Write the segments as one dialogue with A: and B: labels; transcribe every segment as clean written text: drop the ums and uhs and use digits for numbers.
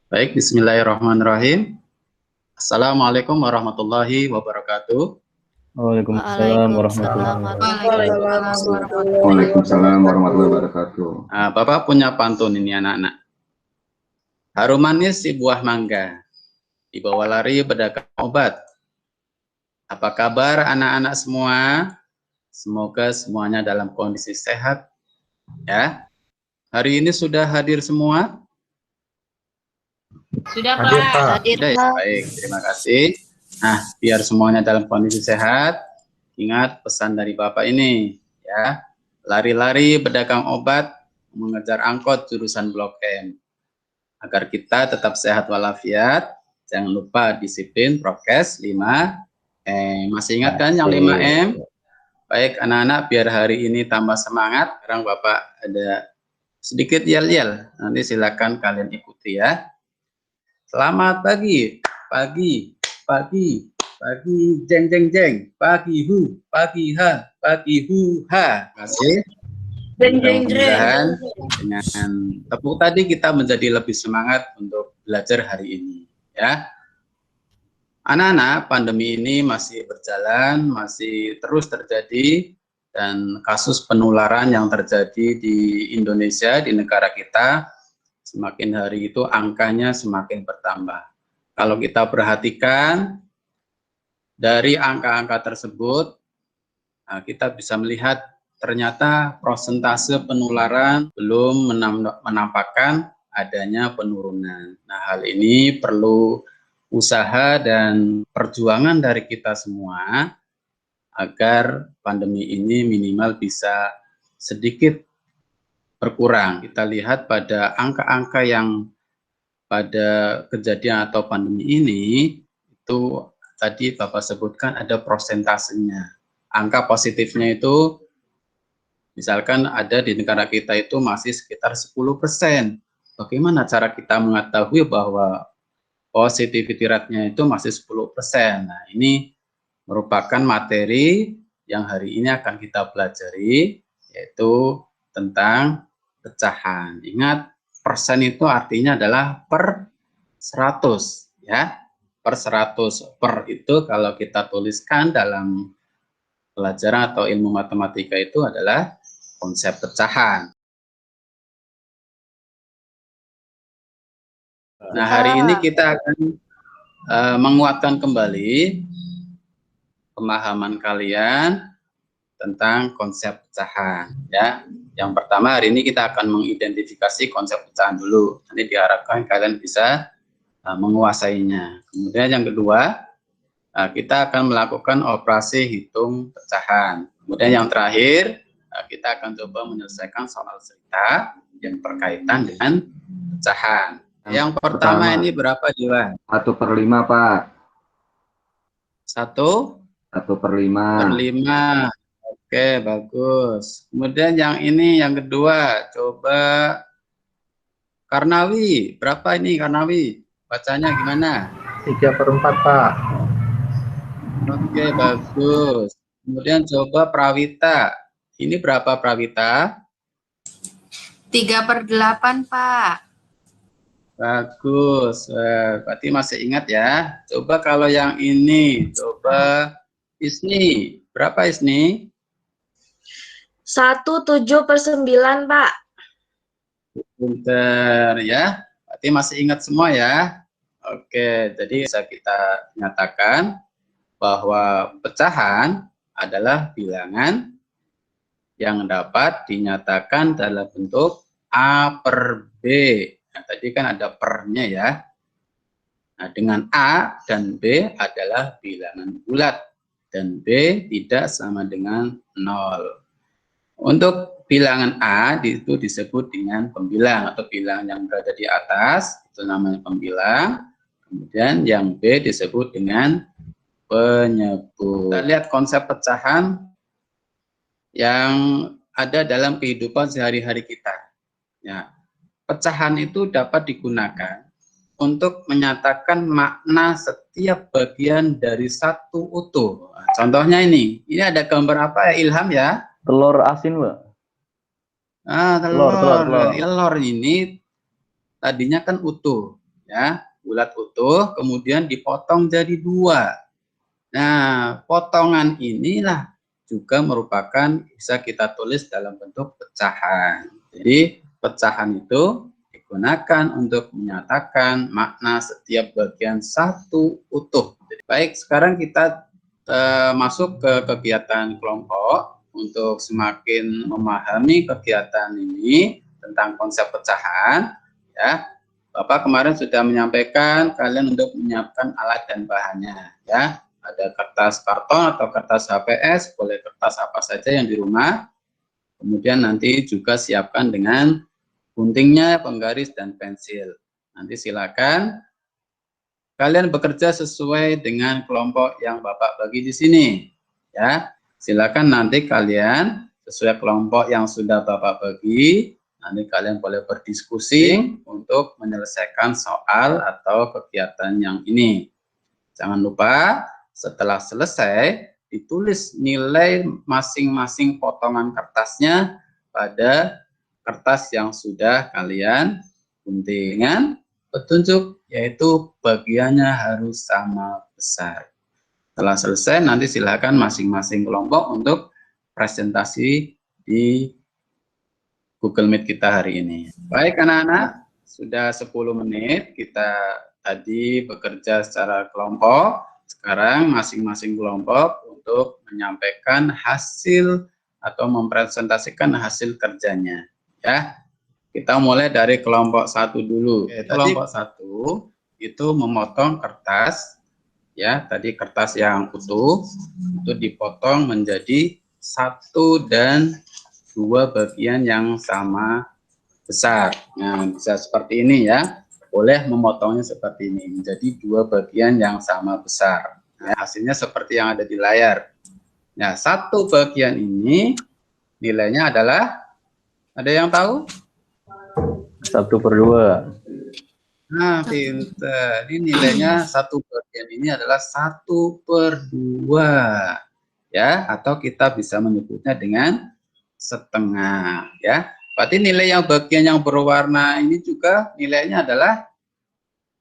A: Baik, bismillahirrahmanirrahim. Assalamualaikum warahmatullahi wabarakatuh.
B: Waalaikumsalam warahmatullahi wabarakatuh.
C: Waalaikumsalam warahmatullahi wabarakatuh.
A: Nah, Bapak punya pantun ini anak-anak. Harum manis si buah mangga, dibawa lari pedagang obat. Apa kabar anak-anak semua? Semoga semuanya dalam kondisi sehat. Ya, hari ini sudah hadir semua?
D: Sudah, Pak.
A: Sudah ya, baik, terima kasih. Nah, biar semuanya dalam kondisi sehat, ingat pesan dari Bapak ini, ya. Lari-lari pedagang obat, mengejar angkot jurusan Blok M. Agar kita tetap sehat walafiat, jangan lupa disiplin, prokes, 5M. Masih ingat kan yang 5M? Baik anak-anak, biar hari ini tambah semangat, sekarang Bapak ada sedikit yel-yel, nanti silakan kalian ikuti ya. Selamat pagi, pagi, pagi, pagi, jeng jeng jeng, pagi hu, pagi ha, pagi hu ha. Terima kasih. Mudah-mudahan dengan tepuk tadi kita menjadi lebih semangat untuk belajar hari ini, ya. Anak-anak, pandemi ini masih berjalan, masih terus terjadi, dan kasus penularan yang terjadi di Indonesia, di negara kita, semakin hari itu angkanya semakin bertambah. Kalau kita perhatikan dari angka-angka tersebut, nah, kita bisa melihat ternyata prosentase penularan belum menampakkan adanya penurunan. Nah, hal ini perlu usaha dan perjuangan dari kita semua agar pandemi ini minimal bisa sedikit berkurang. Kita lihat pada angka-angka yang pada kejadian atau pandemi ini, itu tadi Bapak sebutkan ada prosentasenya. Angka positifnya itu, misalkan ada di negara kita itu masih sekitar 10%. Bagaimana cara kita mengetahui bahwa positivity rate-nya itu masih 10%? Nah, ini merupakan materi yang hari ini akan kita pelajari, yaitu tentang pecahan. Ingat, persen itu artinya adalah per 100, ya. Per 100. Per itu kalau kita tuliskan dalam pelajaran atau ilmu matematika itu adalah konsep pecahan. Nah, hari ini kita akan menguatkan kembali pemahaman kalian tentang konsep pecahan, ya. Yang pertama, hari ini kita akan mengidentifikasi konsep pecahan dulu. Nanti diharapkan kalian bisa menguasainya. Kemudian yang kedua, kita akan melakukan operasi hitung pecahan. Kemudian yang terakhir, kita akan coba menyelesaikan soal cerita yang berkaitan dengan pecahan. Yang pertama ini berapa, Jiwa?
C: 1/5, Pak.
A: 1/5. Oke, bagus. Kemudian yang ini yang kedua, coba Karnawi. Berapa ini Karnawi? Bacanya gimana?
B: 3/4, Pak.
A: Oke, bagus. Kemudian coba Prawita. Ini berapa Prawita?
D: 3/8, Pak.
A: Bagus. Berarti masih ingat ya. Coba kalau yang ini, coba Isni. Berapa Isni?
E: 1/7/9, Pak.
A: Pinter ya. Berarti masih ingat semua ya. Oke, jadi bisa kita nyatakan bahwa pecahan adalah bilangan yang dapat dinyatakan dalam bentuk A per B. Nah, tadi kan ada pernya ya. Nah, dengan A dan B adalah bilangan bulat dan B tidak sama dengan 0. Untuk bilangan A itu disebut dengan pembilang atau bilangan yang berada di atas, itu namanya pembilang. Kemudian yang B disebut dengan penyebut. Kita lihat konsep pecahan yang ada dalam kehidupan sehari-hari kita. Ya, pecahan itu dapat digunakan untuk menyatakan makna setiap bagian dari satu utuh. Nah, contohnya ini ada gambar apa ya, Ilham ya?
B: Telur asin, Pak.
A: Telur ini tadinya kan utuh. ya, bulat utuh, kemudian dipotong jadi 2. Nah, potongan inilah juga merupakan bisa kita tulis dalam bentuk pecahan. Jadi, pecahan itu digunakan untuk menyatakan makna setiap bagian satu utuh. Baik, sekarang kita masuk ke kegiatan kelompok untuk semakin memahami kegiatan ini tentang konsep pecahan. Ya, Bapak kemarin sudah menyampaikan kalian untuk menyiapkan alat dan bahannya. Ya, ada kertas karton atau kertas HPS, boleh kertas apa saja yang di rumah. Kemudian nanti juga siapkan dengan guntingnya, penggaris, dan pensil. Nanti silakan kalian bekerja sesuai dengan kelompok yang Bapak bagi di sini. Ya, silakan nanti kalian sesuai kelompok yang sudah Bapak bagi. Nanti kalian boleh berdiskusi untuk menyelesaikan soal atau kegiatan yang ini. Jangan lupa setelah selesai ditulis nilai masing-masing potongan kertasnya pada kertas yang sudah kalian gunting dengan petunjuk, yaitu bagiannya harus sama besar. Setelah selesai nanti silakan masing-masing kelompok untuk presentasi di Google Meet kita hari ini. Baik anak-anak, sudah 10 menit kita tadi bekerja secara kelompok. Sekarang masing-masing kelompok untuk menyampaikan hasil atau mempresentasikan hasil kerjanya. Ya, kita mulai dari kelompok 1 dulu. Kelompok 1 itu memotong kertas, ya, tadi kertas yang utuh itu dipotong menjadi 1 dan 2 bagian yang sama besar. Nah, bisa seperti ini ya. Boleh memotongnya seperti ini, menjadi 2 bagian yang sama besar. Nah, hasilnya seperti yang ada di layar. Nah, 1 bagian ini nilainya adalah, ada yang tahu?
B: 1/2.
A: Nah, pinter. Ini nilainya 1 bagian ini adalah 1/2. Ya, atau kita bisa menyebutnya dengan setengah. Ya. Berarti nilai yang bagian yang berwarna ini juga nilainya adalah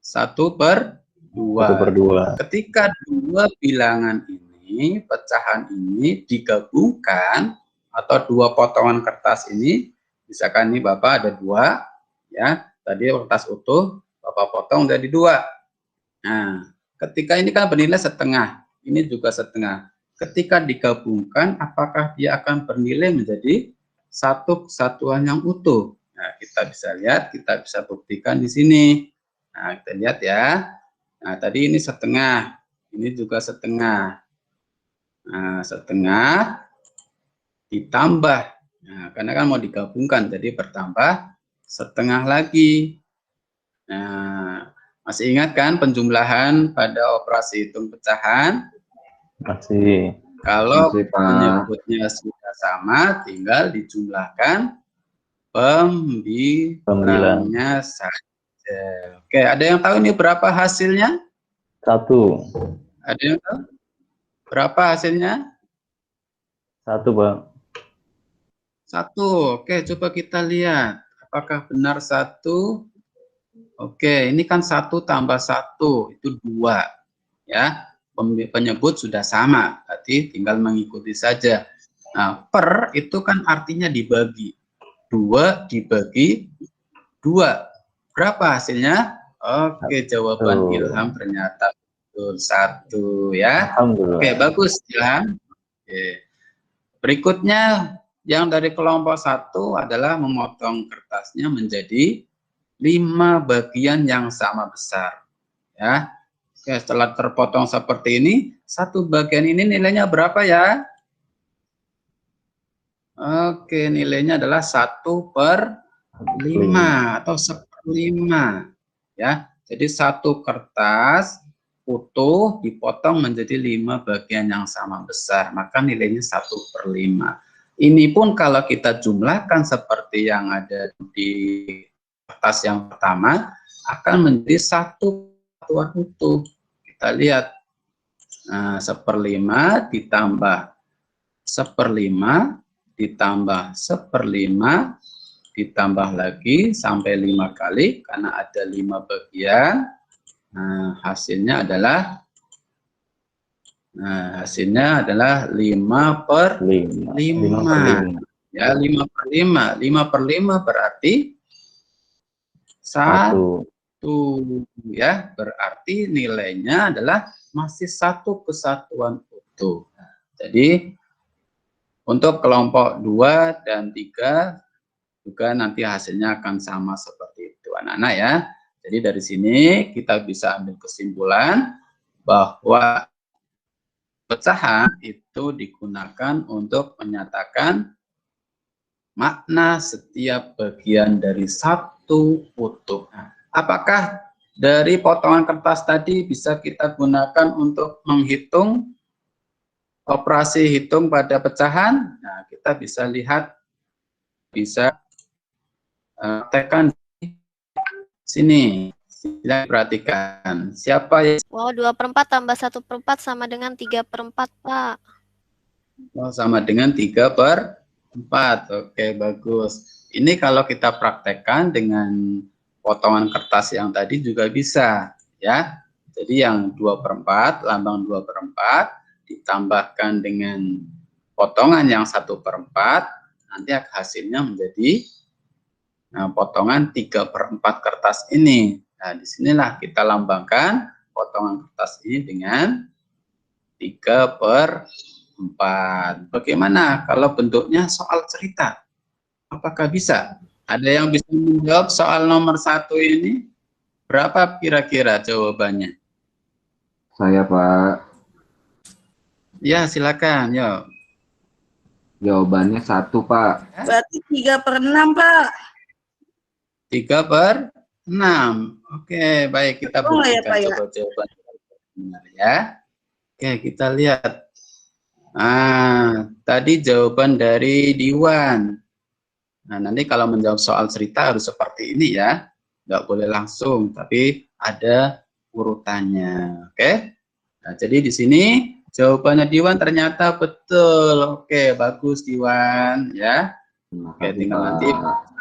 A: 1/2. Ketika 2 bilangan ini, pecahan ini digabungkan atau 2 potongan kertas ini, misalkan ini Bapak ada 2, ya, tadi kertas utuh Bapak potong jadi 2. Nah, ketika ini kan bernilai setengah, ini juga setengah. Ketika digabungkan, apakah dia akan bernilai menjadi satu kesatuan yang utuh? Nah, kita bisa lihat, kita bisa buktikan di sini. Nah, kita lihat ya. Nah, tadi ini setengah, ini juga setengah. Nah, setengah ditambah. Nah, karena kan mau digabungkan, jadi bertambah setengah lagi. Nah, masih ingat kan penjumlahan pada operasi hitung pecahan?
B: Masih.
A: Kalau
C: Masih, Pak.
A: penyebutnya sudah sama, tinggal dijumlahkan pembilangnya saja. Oke, ada yang tahu ini berapa hasilnya?
B: 1.
A: Ada yang tahu? Berapa hasilnya?
B: 1, Bang.
A: 1. Oke, coba kita lihat. Apakah benar 1? Oke, ini kan 1 tambah 1, itu 2. Ya, penyebut sudah sama, berarti tinggal mengikuti saja. Nah, per itu kan artinya dibagi. 2 dibagi 2. Berapa hasilnya? Oke, jawaban Ilham ternyata betul, 1 ya.
B: Alhamdulillah.
A: Oke, bagus Ilham. Oke. Berikutnya yang dari kelompok 1 adalah memotong kertasnya menjadi 5 bagian yang sama besar. Ya. Oke, setelah terpotong seperti ini, 1 bagian ini nilainya berapa ya? Oke, nilainya adalah 1/5 atau 1/5. Ya, jadi 1 kertas utuh dipotong menjadi 5 bagian yang sama besar, maka nilainya 1/5. Ini pun kalau kita jumlahkan seperti yang ada di kertas yang pertama, akan menjadi 1 satuan utuh. Kita lihat, nah, 1/5 ditambah 1/5 ditambah 1/5 ditambah lagi sampai 5 kali karena ada 5 bagian. Nah, hasilnya adalah 5 per 5.
B: 5/5.
A: Ya, 5/5. 5/5 berarti 1.
B: 1.
A: Ya, berarti nilainya adalah masih 1 kesatuan utuh. Jadi untuk kelompok 2 dan 3 juga nanti hasilnya akan sama seperti itu anak-anak ya. Jadi dari sini kita bisa ambil kesimpulan bahwa pecahan itu digunakan untuk menyatakan makna setiap bagian dari satu utuh. Apakah dari potongan kertas tadi bisa kita gunakan untuk menghitung operasi hitung pada pecahan? Nah, kita bisa lihat, bisa tekan di sini. Silahkan perhatikan. Siapa yang...
D: Wow, 2/4 tambah 1/4 sama dengan 3/4, Pak.
A: Oh, sama dengan 3/4. Oke, bagus. Ini kalau kita praktekkan dengan potongan kertas yang tadi juga bisa, ya. Jadi yang 2/4, lambang 2/4, ditambahkan dengan potongan yang 1/4, nanti hasilnya menjadi potongan 3/4 kertas ini. Nah, disinilah kita lambangkan potongan kertas ini dengan 3/4. Bagaimana kalau bentuknya soal cerita? Apakah bisa? Ada yang bisa menjawab soal nomor 1 ini? Berapa kira-kira jawabannya?
C: Saya, Pak.
A: Ya, silakan. Yuk.
C: Jawabannya 1, Pak.
F: Berarti 3/6, Pak.
A: 3/6. Oke, baik, kita
F: Betul ya,
A: buktikan
F: Pak, ya?
A: coba jawaban benar ya. Oke, kita lihat. Tadi jawaban dari Diwan. Nah, nanti kalau menjawab soal cerita harus seperti ini ya. Nggak boleh langsung, tapi ada urutannya. Oke. Nah, jadi di sini jawabannya Diwan ternyata betul. Oke, bagus Diwan ya. Oke, tinggal nanti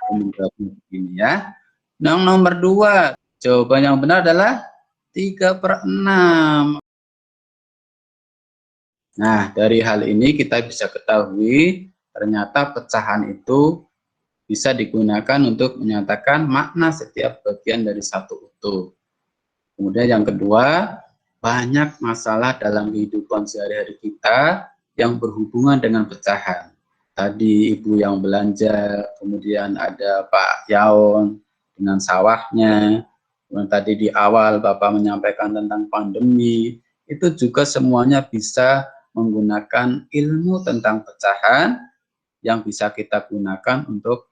A: menjawabnya begini ya. Yang nomor 2, jawaban yang benar adalah 3/6. Nah, dari hal ini kita bisa ketahui ternyata pecahan itu bisa digunakan untuk menyatakan makna setiap bagian dari satu utuh. Kemudian yang kedua, banyak masalah dalam kehidupan sehari-hari kita yang berhubungan dengan pecahan. Tadi ibu yang belanja, kemudian ada Pak Yaon dengan sawahnya, kemudian tadi di awal Bapak menyampaikan tentang pandemi, itu juga semuanya bisa menggunakan ilmu tentang pecahan yang bisa kita gunakan untuk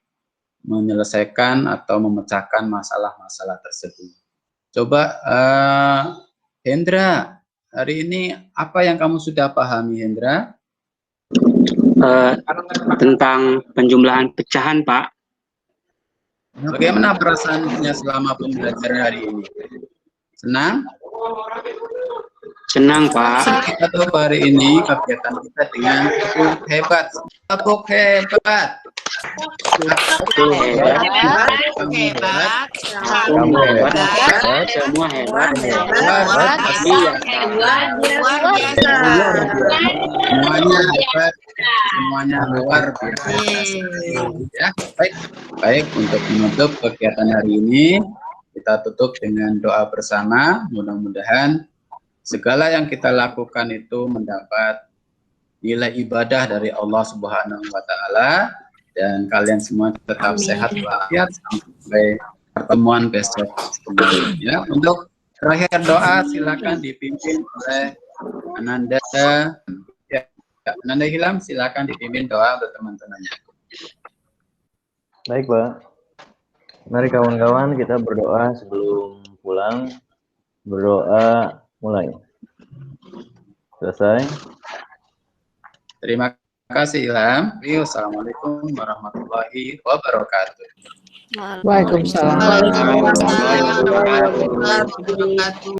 A: menyelesaikan atau memecahkan masalah-masalah tersebut. Coba Hendra, hari ini apa yang kamu sudah pahami, Hendra?
G: Tentang penjumlahan pecahan, Pak.
A: Bagaimana perasaannya selama pembelajaran hari ini? Senang?
G: Senang, Pak.
A: Kita tahu hari ini kegiatan kita dengan tepuk hebat. Tepuk hebat.
G: Kamu hebat. Semua hebat.
A: Semuanya hebat. Semuanya luar biasa. Ya, baik. Untuk menutup kegiatan hari ini, kita tutup dengan doa bersama. Mudah-mudahan segala yang kita lakukan itu mendapat nilai ibadah dari Allah Subhanahu wa Ta'ala, dan kalian semua tetap sehat walafiat sampai pertemuan besok. Ya, untuk terakhir doa silakan dipimpin oleh Ananda. Ya, Ananda Hilham, silakan dipimpin doa untuk teman-temannya.
B: Baik, Pak. Mari kawan-kawan kita berdoa sebelum pulang. Berdoa mulai. Selesai.
A: Terima kasih Ilham. Wassalamualaikum warahmatullahi wabarakatuh.
H: Waalaikumsalam.
D: Waalaikumsalam warahmatullahi wabarakatuh.